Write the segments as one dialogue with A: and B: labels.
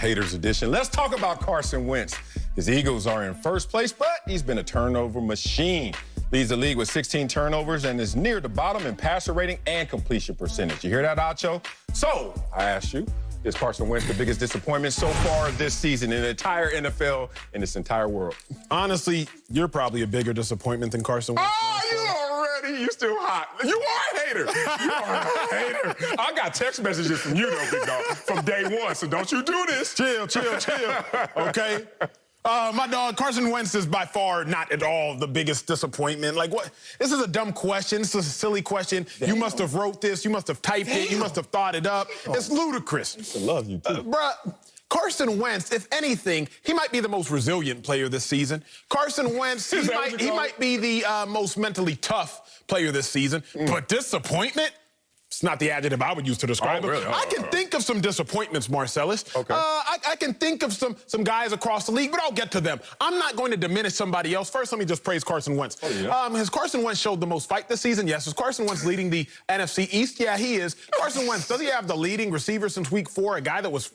A: Haters edition. Let's talk about Carson Wentz. His Eagles are in first place, but he's been a turnover machine. Leads the league with 16 turnovers and is near the bottom in passer rating and completion percentage. You hear that, Acho? So, I ask you, is Carson Wentz the biggest disappointment so far this season in the entire NFL and this entire world?
B: Honestly, you're probably a bigger disappointment than Carson Wentz.
A: You still hot. You are a hater. You are a hater. I got text messages from you, though, big dog, from day one, so don't you do this.
B: Chill, okay? My dog, Carson Wentz is by far not at all the biggest disappointment. Like, what? This is a dumb question. This is a silly question. Damn. You must have wrote this. You must have typed it. You must have thought it up. It's ludicrous.
A: I used to love you, too.
B: Bruh, Carson Wentz, if anything, he might be the most resilient player this season. Carson Wentz, he might be the most mentally tough player this season. But disappointment? It's not the adjective I would use to describe him.
A: Really?
B: I can think of some disappointments, Marcellus.
A: Okay.
B: I can think of some guys across the league, but I'll get to them. I'm not going to diminish somebody else. First, let me just praise Carson Wentz.
A: Oh, yeah.
B: Has Carson Wentz showed the most fight this season? Yes. Is Carson Wentz leading the NFC East? Yeah, he is. Carson Wentz, does he have the leading receiver since week 4, a guy that was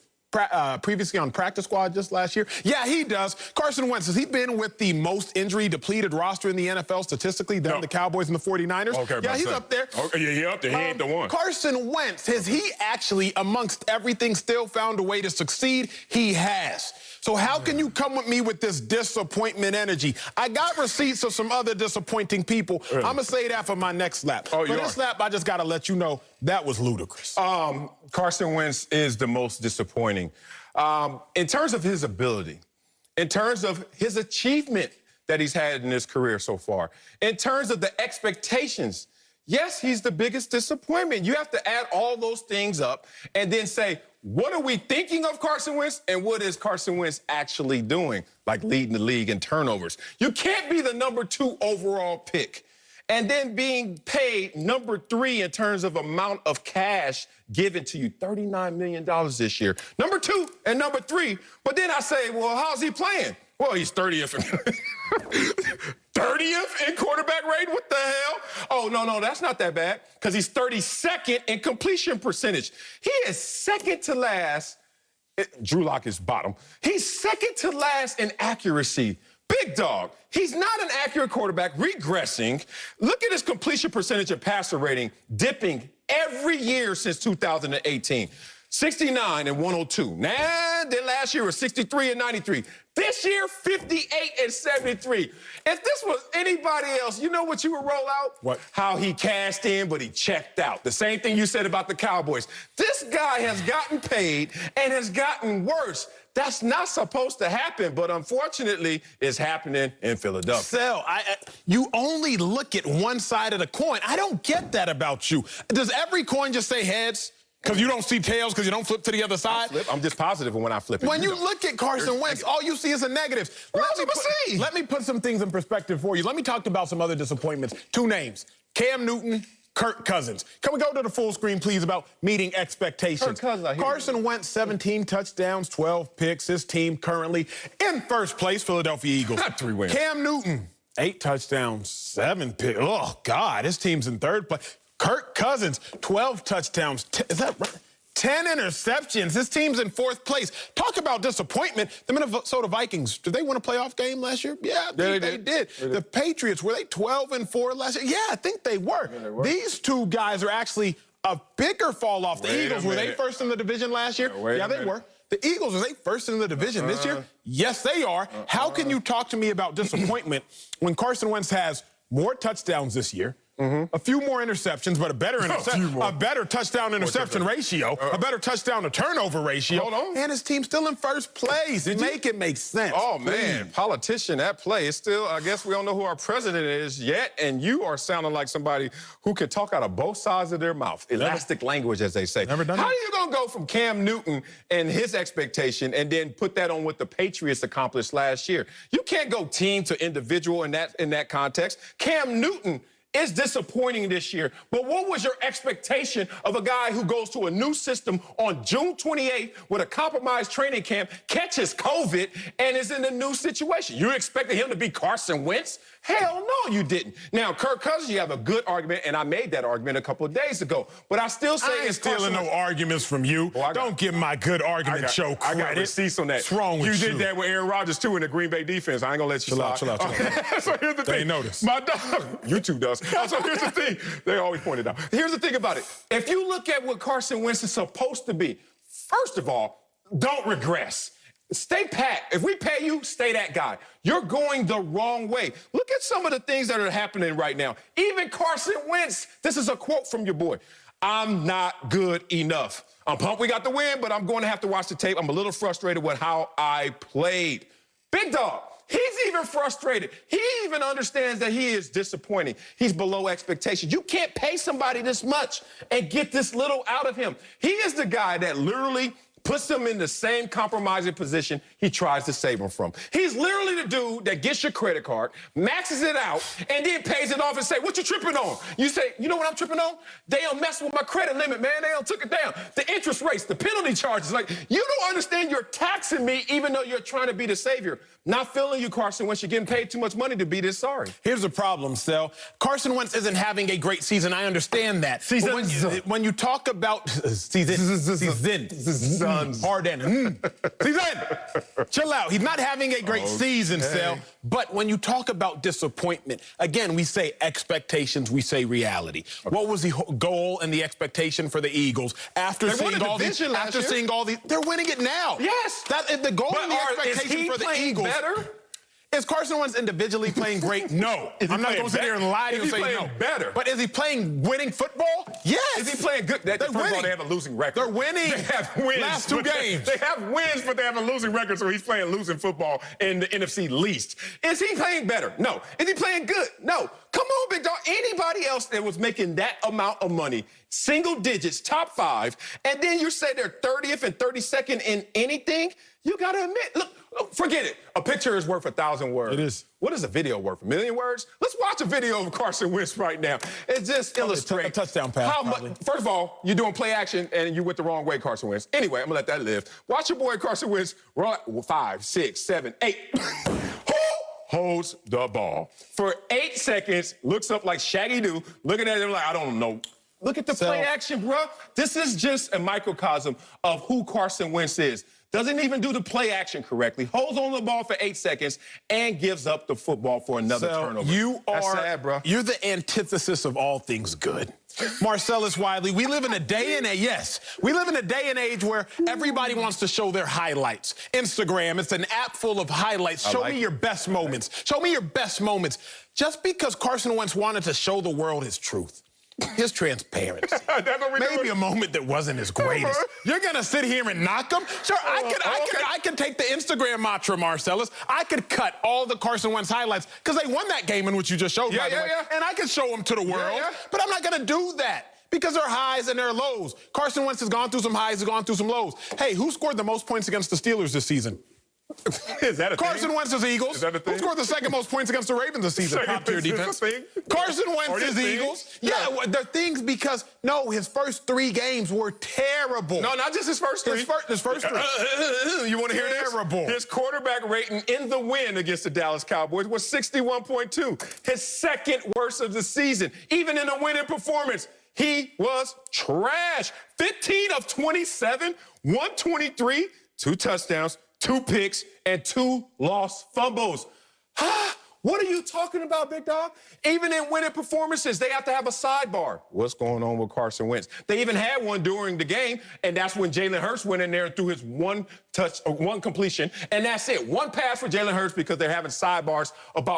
B: previously on practice squad just last year? Yeah, he does. Carson Wentz, has he been with the most injury-depleted roster in the NFL statistically than the Cowboys and the 49ers?
A: Okay,
B: yeah, he's up there.
A: Okay, yeah, he's up there. He ain't the one.
B: Carson Wentz, has he actually, amongst everything, still found a way to succeed? He has. So how can you come with me with this disappointment energy? I got receipts of some other disappointing people. Really? I'm going to say that for my next lap.
A: Oh,
B: for this lap, I just got to let you know that was ludicrous.
A: Carson Wentz is the most disappointing. In terms of his ability, in terms of his achievement that he's had in his career so far, in terms of the expectations, yes, he's the biggest disappointment. You have to add all those things up and then say, what are we thinking of Carson Wentz and what is Carson Wentz actually doing, like leading the league in turnovers? You can't be the number 2 overall pick and then being paid number 3 in terms of amount of cash given to you, $39 million this year. Number 2 and number 3. But then I say, well, how's he playing? Well, he's 30th. 30th in quarterback rate? What the hell? Oh, no, that's not that bad because he's 32nd in completion percentage. He is second to last. Drew Lock is bottom. He's second to last in accuracy. Big dog. He's not an accurate quarterback, regressing. Look at his completion percentage and passer rating dipping every year since 2018. 69 and 102. Nah, then last year was 63 and 93. This year, 58 and 73. If this was anybody else, you know what you would roll out?
B: What?
A: How he cashed in, but he checked out. The same thing you said about the Cowboys. This guy has gotten paid and has gotten worse. That's not supposed to happen, but unfortunately, it's happening in Philadelphia.
B: Sel, you only look at one side of the coin. I don't get that about you. Does every coin just say heads? Because you don't see tails, because you don't flip to the other side?
A: I'm just positive when I flip it.
B: When you look at Carson Wentz, all you see is a negative. Let me put some things in perspective for you. Let me talk about some other disappointments. 2 names, Cam Newton, Kirk Cousins. Can we go to the full screen, please, about meeting expectations? Carson Wentz, 17 touchdowns, 12 picks. His team currently in first place, Philadelphia Eagles.
A: Not 3 wins.
B: Cam Newton, 8 touchdowns, 7 picks. Oh, God, his team's in third place. Kirk Cousins, 12 touchdowns. Is that right? 10 interceptions. His team's in 4th place. Talk about disappointment. The Minnesota Vikings, did they win a playoff game last year? Yeah, they did. The Patriots, were they 12 and 4 last year? Yeah, I think they were. Yeah, they were. These 2 guys are actually a bigger fall off. The Eagles, were they first in the division last year? Yeah, they were. The Eagles, are they first in the division this year? Yes, they are. How can you talk to me about disappointment when Carson Wentz has more touchdowns this year, a few more interceptions, but a better touchdown-interception ratio, a better touchdown-to-turnover ratio, and his team's still in first place. Make it make sense.
A: Oh, man, politician, that play is still, I guess we don't know who our president is yet, and you are sounding like somebody who can talk out of both sides of their mouth. Elastic language, as they say.
B: Never done
A: How
B: it.
A: are you going to go from Cam Newton and his expectation and then put that on what the Patriots accomplished last year? You can't go team to individual in that context. Cam Newton is disappointing this year. But what was your expectation of a guy who goes to a new system on June 28th with a compromised training camp, catches COVID, and is in a new situation? You expected him to be Carson Wentz? Hell no, you didn't. Now, Kirk Cousins, you have a good argument, and I made that argument a couple of days ago. But I still say
B: I ain't
A: it's
B: stealing no arguments from you. Don't give my good argument show credit.
A: I got receipts on that.
B: What's wrong with you?
A: You did that with Aaron Rodgers, too, in the Green Bay defense. I ain't gonna let you slide.
B: Chill out.
A: So here's the thing.
B: They ain't noticed.
A: My dog, YouTube does. So here's the thing. They always point it out. Here's the thing about it. If you look at what Carson Wentz is supposed to be, first of all, don't regress. Stay pat. If we pay you, stay that guy. You're going the wrong way. Look at some of the things that are happening right now. Even Carson Wentz, this is a quote from your boy. I'm not good enough. I'm pumped we got the win, but I'm going to have to watch the tape. I'm a little frustrated with how I played. Big dog, he's even frustrated. He even understands that he is disappointing. He's below expectations. You can't pay somebody this much and get this little out of him. He is the guy that literally puts him in the same compromising position he tries to save him from. He's literally the dude that gets your credit card, maxes it out, and then pays it off and say, what you tripping on? You say, you know what I'm tripping on? They don't mess with my credit limit, man. They don't took it down. The interest rates, the penalty charges. Like, you don't understand you're taxing me even though you're trying to be the savior. Not feeling you, Carson Wentz. You're getting paid too much money to be this sorry.
B: Here's the problem, Sel. Carson Wentz isn't having a great season. I understand that. When you talk about season, chill out. He's not having a great season, Sel. But when you talk about disappointment, again, we say expectations, we say reality. What was the goal and the expectation for the Eagles after seeing all these? They're winning it now.
A: Yes.
B: That is the goal and the expectation for the Eagles.
A: Better?
B: Is Carson Wentz individually playing great? No. I'm not going to sit here and lie to you and say no.
A: Better.
B: But is he playing winning football? Yes.
A: Is he playing good? First of all, they have a losing record.
B: They're winning.
A: They have wins.
B: Last two games.
A: They have wins, but they have a losing record, so he's playing losing football in the NFC least. Is he playing better? No. Is he playing good? No. Come on, big dog. Anybody else that was making that amount of money, single digits, top 5, and then you say they're 30th and 32nd in anything, you got to admit, look, forget it. A picture is worth 1,000 words.
B: It is.
A: What is a video worth? 1,000,000 words? Let's watch a video of Carson Wentz right now. It just illustrates
B: a touchdown pass.
A: How much. First of all, you're doing play action and you went the wrong way, Carson Wentz. Anyway, I'm gonna let that live. Watch your boy Carson Wentz run 5, 6, 7, 8. Who holds the ball for 8 seconds? Looks up like Shaggy Doo, looking at him like I don't know. Look at the play action, bro. This is just a microcosm of who Carson Wentz is. Doesn't even do the play action correctly, holds on the ball for 8 seconds, and gives up the football for another turnover. That's sad, bro.
B: You're the antithesis of all things good. Marcellus Wiley, we live in a day and age where everybody wants to show their highlights. Instagram, it's an app full of highlights. Show me your best moments. Show me your best moments. Just because Carson Wentz wanted to show the world his truth, his transparency. Maybe a moment that wasn't his greatest. You're gonna sit here and knock him? Sure, I could take the Instagram mantra, Marcellus. I could cut all the Carson Wentz highlights because they won that game in which you just showed, by the way. And I could show them to the world. But I'm not gonna do that because there are highs and there are lows. Carson Wentz has gone through some highs, has gone through some lows. Hey, who scored the most points against the Steelers this season?
A: Is that a
B: Carson Wentz's Eagles.
A: Is that a thing?
B: Who scored the second most points against the Ravens this season? Top-tier defense. Carson Wentz's Eagles. Yeah, the things because, no, his first 3 games were terrible.
A: No, not just his first 3.
B: His first 3.
A: You want to hear this?
B: Terrible.
A: His quarterback rating in the win against the Dallas Cowboys was 61.2. His second worst of the season. Even in a winning performance, he was trash. 15 of 27, 123, 2 touchdowns, 2 picks, and 2 lost fumbles. What are you talking about, big dog? Even in winning performances, they have to have a sidebar. What's going on with Carson Wentz? They even had one during the game, and that's when Jalen Hurts went in there and threw his 1 completion, and that's it. 1 pass for Jalen Hurts because they're having sidebars about